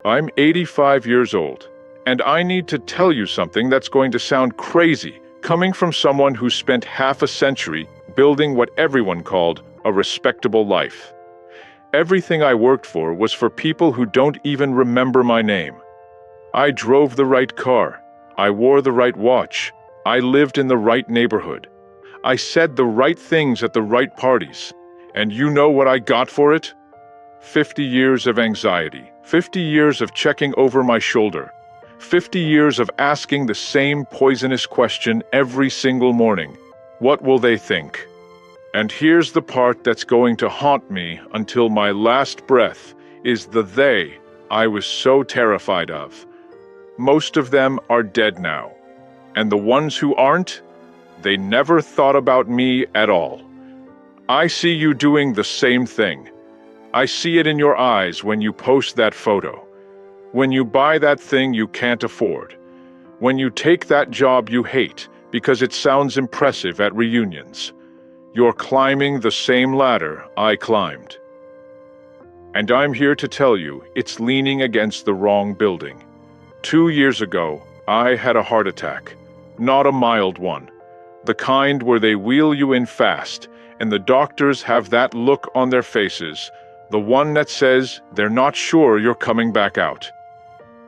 I'm 85 years old, and I need to tell you something that's going to sound crazy, coming from someone who spent half a century building what everyone called a respectable life. Everything I worked for was for people who don't even remember my name. I drove the right car. I wore the right watch. I lived in the right neighborhood. I said the right things at the right parties. And you know what I got for it? 50 years of anxiety, 50 years of checking over my shoulder, 50 years of asking the same poisonous question every single morning. What will they think? And here's the part that's going to haunt me until my last breath is the they I was so terrified of. Most of them are dead now. And the ones who aren't, they never thought about me at all. I see you doing the same thing. I see it in your eyes when you post that photo. When you buy that thing you can't afford. When you take that job you hate because it sounds impressive at reunions. You're climbing the same ladder I climbed. And I'm here to tell you it's leaning against the wrong building. 2 years ago, I had a heart attack. Not a mild one. The kind where they wheel you in fast, and the doctors have that look on their faces, the one that says they're not sure you're coming back out.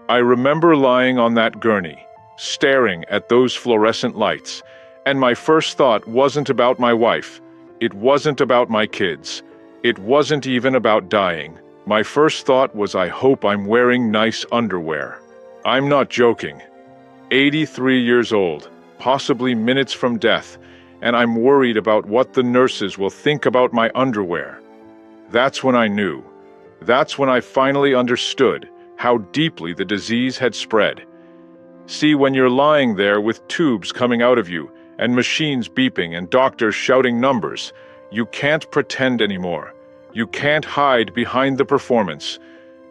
I remember lying on that gurney, staring at those fluorescent lights, and my first thought wasn't about my wife. It wasn't about my kids. It wasn't even about dying. My first thought was, I hope I'm wearing nice underwear. I'm not joking. 83 years old, possibly minutes from death, and I'm worried about what the nurses will think about my underwear. That's when I knew. That's when I finally understood how deeply the disease had spread. See, when you're lying there with tubes coming out of you, and machines beeping and doctors shouting numbers, you can't pretend anymore. You can't hide behind the performance.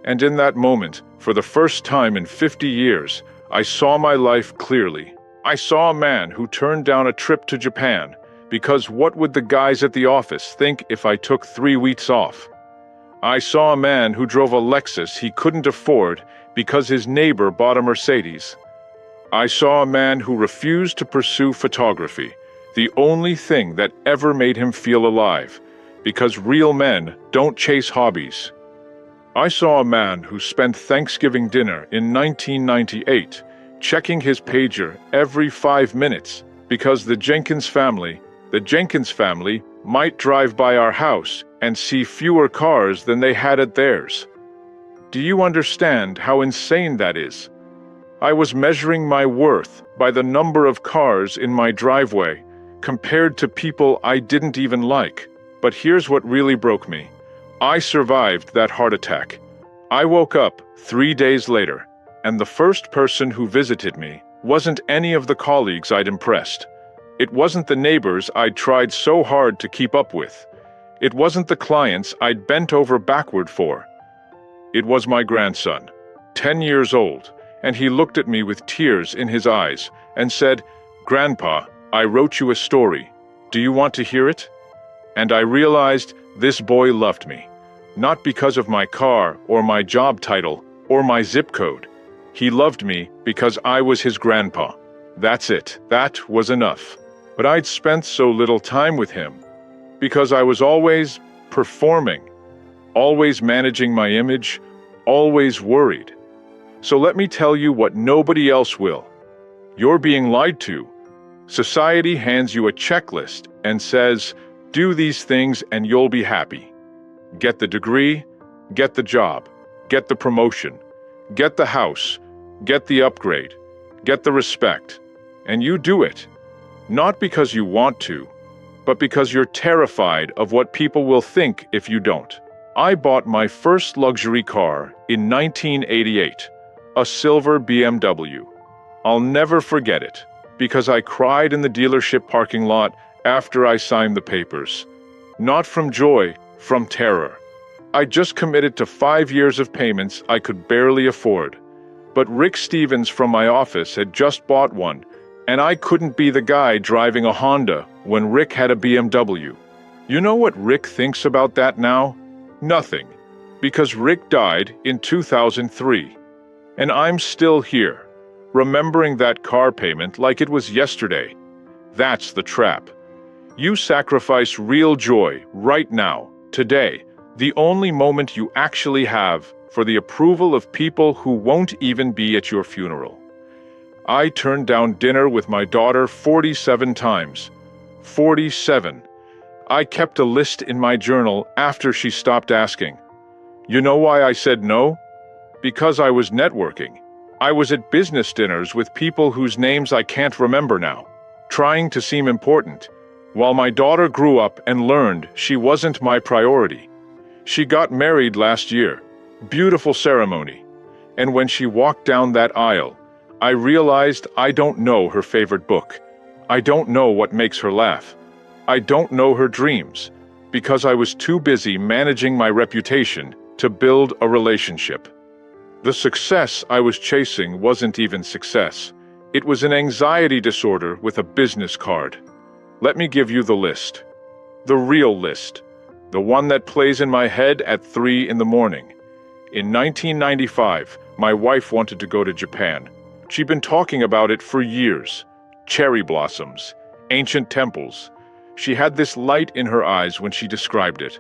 And in that moment, for the first time in 50 years, I saw my life clearly. I saw a man who turned down a trip to Japan because what would the guys at the office think if I took 3 weeks off? I saw a man who drove a Lexus he couldn't afford because his neighbor bought a Mercedes. I saw a man who refused to pursue photography, the only thing that ever made him feel alive, because real men don't chase hobbies. I saw a man who spent Thanksgiving dinner in 1998 checking his pager every 5 minutes because the Jenkins family might drive by our house and see fewer cars than they had at theirs. Do you understand how insane that is? I was measuring my worth by the number of cars in my driveway compared to people I didn't even like. But here's what really broke me. I survived that heart attack. I woke up 3 days later, and the first person who visited me wasn't any of the colleagues I'd impressed. It wasn't the neighbors I'd tried so hard to keep up with. It wasn't the clients I'd bent over backward for. It was my grandson, 10 years old, and he looked at me with tears in his eyes and said, "Grandpa, I wrote you a story. Do you want to hear it?" And I realized this boy loved me, not because of my car or my job title or my zip code. He loved me because I was his grandpa. That's it. That was enough. But I'd spent so little time with him because I was always performing, always managing my image, always worried. So let me tell you what nobody else will. You're being lied to. Society hands you a checklist and says, do these things and you'll be happy. Get the degree, get the job, get the promotion, get the house, get the upgrade, get the respect. And you do it. Not because you want to, but because you're terrified of what people will think if you don't. I bought my first luxury car in 1988, a silver BMW. I'll never forget it, because I cried in the dealership parking lot after I signed the papers. Not from joy, from terror. I just committed to 5 years of payments I could barely afford. But Rick Stevens from my office had just bought one, and I couldn't be the guy driving a Honda when Rick had a BMW. You know what Rick thinks about that now? Nothing. Because Rick died in 2003. And I'm still here, remembering that car payment like it was yesterday. That's the trap. You sacrifice real joy right now, today, the only moment you actually have, for the approval of people who won't even be at your funeral. I turned down dinner with my daughter 47 times. 47. I kept a list in my journal after she stopped asking. You know why I said no? Because I was networking. I was at business dinners with people whose names I can't remember now, trying to seem important, while my daughter grew up and learned she wasn't my priority. She got married last year. Beautiful ceremony. And when she walked down that aisle, I realized I don't know her favorite book. I don't know what makes her laugh. I don't know her dreams, because I was too busy managing my reputation to build a relationship. The success I was chasing wasn't even success. It was an anxiety disorder with a business card. Let me give you the list. The real list. The one that plays in my head at 3 in the morning. In 1995, my wife wanted to go to Japan. She'd been talking about it for years. Cherry blossoms, ancient temples. She had this light in her eyes when she described it.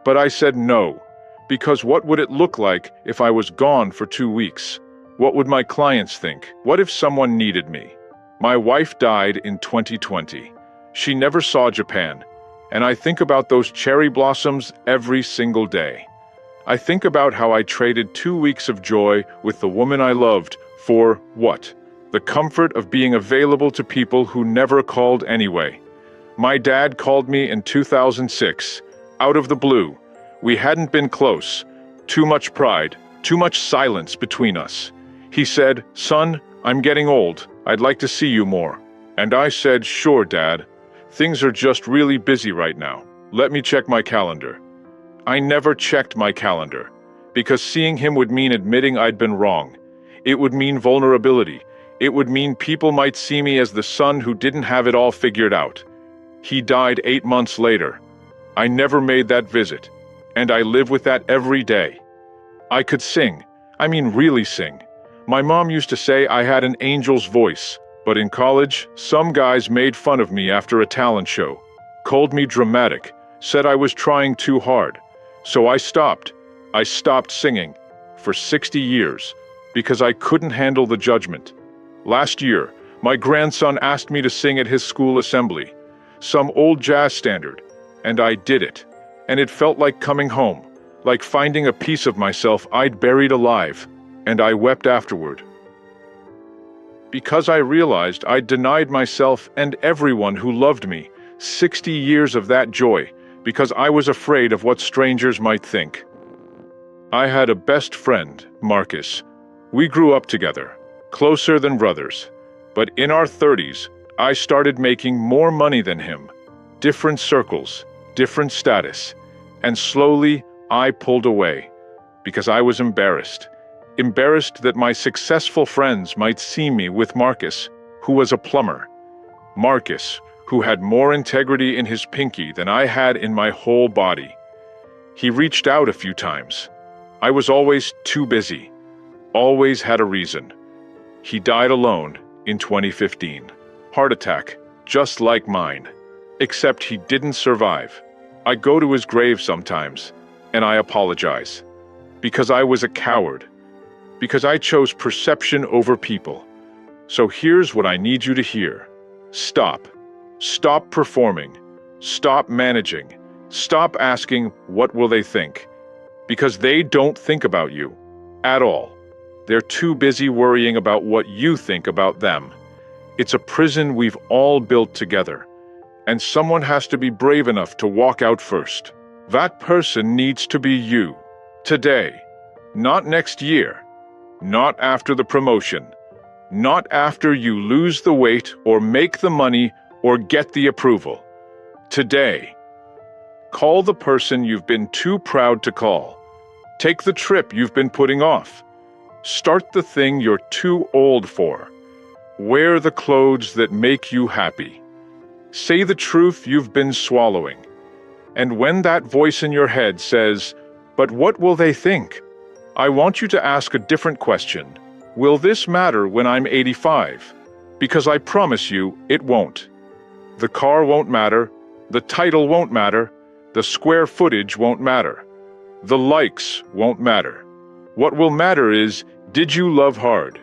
But I said no, because what would it look like if I was gone for 2 weeks? What would my clients think? What if someone needed me? My wife died in 2020. She never saw Japan, and I think about those cherry blossoms every single day. I think about how I traded 2 weeks of joy with the woman I loved for what? The comfort of being available to people who never called anyway. My dad called me in 2006, out of the blue. We hadn't been close. Too much pride, too much silence between us. He said, "Son, I'm getting old. I'd like to see you more." And I said, "Sure, Dad. Things are just really busy right now. Let me check my calendar." I never checked my calendar, because seeing him would mean admitting I'd been wrong. It would mean vulnerability. It would mean people might see me as the son who didn't have it all figured out. He died 8 months later. I never made that visit, and I live with that every day. I could sing. I mean really sing. My mom used to say I had an angel's voice, but in college, some guys made fun of me after a talent show, called me dramatic, said I was trying too hard. So I stopped. I stopped singing for 60 years because I couldn't handle the judgment. Last year, my grandson asked me to sing at his school assembly, some old jazz standard, and I did it. And it felt like coming home, like finding a piece of myself I'd buried alive, and I wept afterward. Because I realized I'd denied myself and everyone who loved me 60 years of that joy, because I was afraid of what strangers might think. I had a best friend, Marcus. We grew up together, closer than brothers. But in our 30s, I started making more money than him. Different circles, different status. And slowly, I pulled away, because I was embarrassed. Embarrassed that my successful friends might see me with Marcus, who was a plumber. Marcus, who had more integrity in his pinky than I had in my whole body. He reached out a few times. I was always too busy. Always had a reason. He died alone in 2015. Heart attack, just like mine. Except he didn't survive. I go to his grave sometimes, and I apologize. Because I was a coward. Because I chose perception over people. So here's what I need you to hear. Stop. Stop performing. Stop managing. Stop asking, what will they think? Because they don't think about you. At all. They're too busy worrying about what you think about them. It's a prison we've all built together. And someone has to be brave enough to walk out first. That person needs to be you. Today. Not next year. Not after the promotion. Not after you lose the weight or make the money or get the approval. Today. Call the person you've been too proud to call. Take the trip you've been putting off. Start the thing you're too old for. Wear the clothes that make you happy. Say the truth you've been swallowing. And when that voice in your head says, But what will they think? I want you to ask a different question. Will this matter when I'm 85? Because I promise you, it won't. The car won't matter, the title won't matter, the square footage won't matter. The likes won't matter. What will matter is, did you love hard?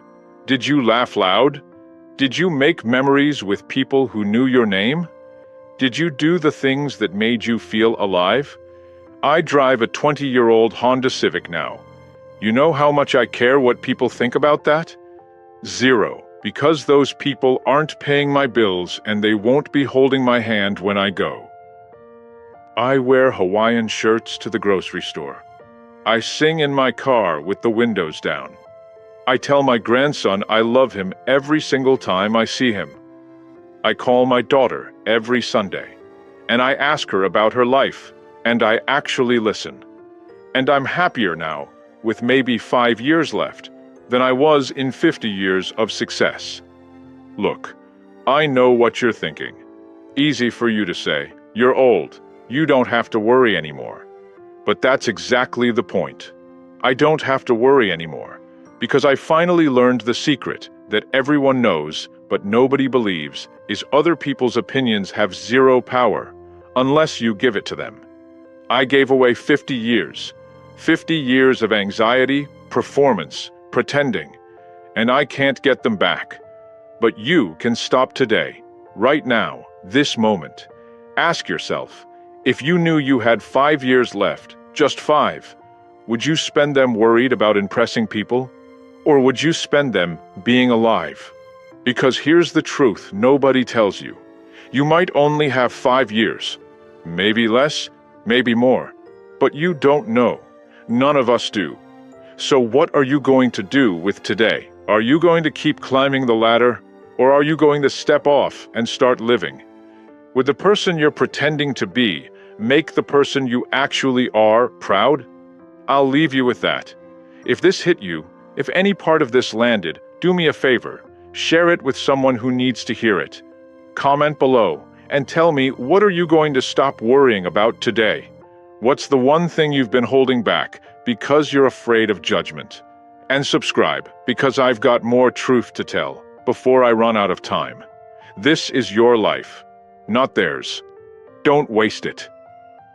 Did you laugh loud? Did you make memories with people who knew your name? Did you do the things that made you feel alive? I drive a 20-year-old Honda Civic now. You know how much I care what people think about that? Zero, because those people aren't paying my bills and they won't be holding my hand when I go. I wear Hawaiian shirts to the grocery store. I sing in my car with the windows down. I tell my grandson I love him every single time I see him. I call my daughter every Sunday, and I ask her about her life, and I actually listen. And I'm happier now, with maybe 5 years left, than I was in 50 years of success. Look, I know what you're thinking. Easy for you to say, you're old, you don't have to worry anymore. But that's exactly the point. I don't have to worry anymore, because I finally learned the secret that everyone knows, but nobody believes, is other people's opinions have zero power, unless you give it to them. I gave away 50 years. 50 years of anxiety, performance, pretending, and I can't get them back. But you can stop today, right now, this moment. Ask yourself, if you knew you had 5 years left, just 5, would you spend them worried about impressing people? Or would you spend them being alive? Because here's the truth nobody tells you. You might only have 5 years, maybe less, maybe more, but you don't know. None of us do. So what are you going to do with today? Are you going to keep climbing the ladder, or are you going to step off and start living? Would the person you're pretending to be make the person you actually are proud? I'll leave you with that. If this hit you, if any part of this landed, do me a favor. Share it with someone who needs to hear it. Comment below and tell me, what are you going to stop worrying about today? What's the one thing you've been holding back because you're afraid of judgment? And subscribe, because I've got more truth to tell before I run out of time. This is your life, not theirs. Don't waste it.